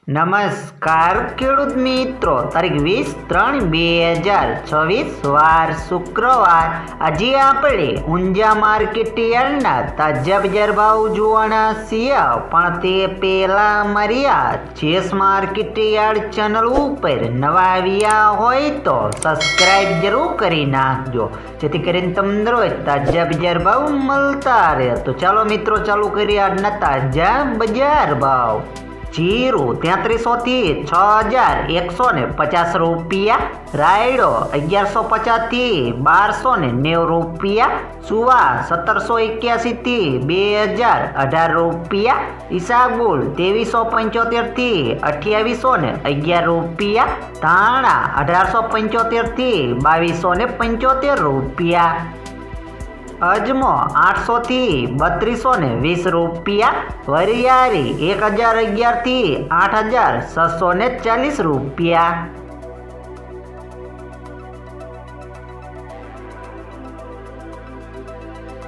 નમસ્કાર ખેડૂત મિત્રો, તારીખ 20/3/2026 વાર શુક્રવાર। આજે આપણે ઊંઝા માર્કેટ યાર્ડના તાજા બજાર ભાવ જોવાના છીએ, પણ તે પહેલા અમારી આ જેસ માર્કેટ યાર્ડ ચેનલ ઉપર નવા આવ્યા હોય તો સબસ્ક્રાઇબ જરૂર કરી નાખજો, જેથી કરીને તમને રોજ તાજા બજાર ભાવ મળતા રહે। તો ચાલો મિત્રો, ચાલુ કરીએ આજના તાજા બજાર ભાવ। जीरु 3300 थी 6150 रुपया, रायडो 1150 थी 1290 रुपया, सुवा 1781 थी 2018 रुपया, ईसागुल 2375 थी 2811 रुपया, धाणा 1875 थी 2275 रुपया, अजमो 800 थी 3220 रुपया, वरियारी 1011 थी 8640 रुपया।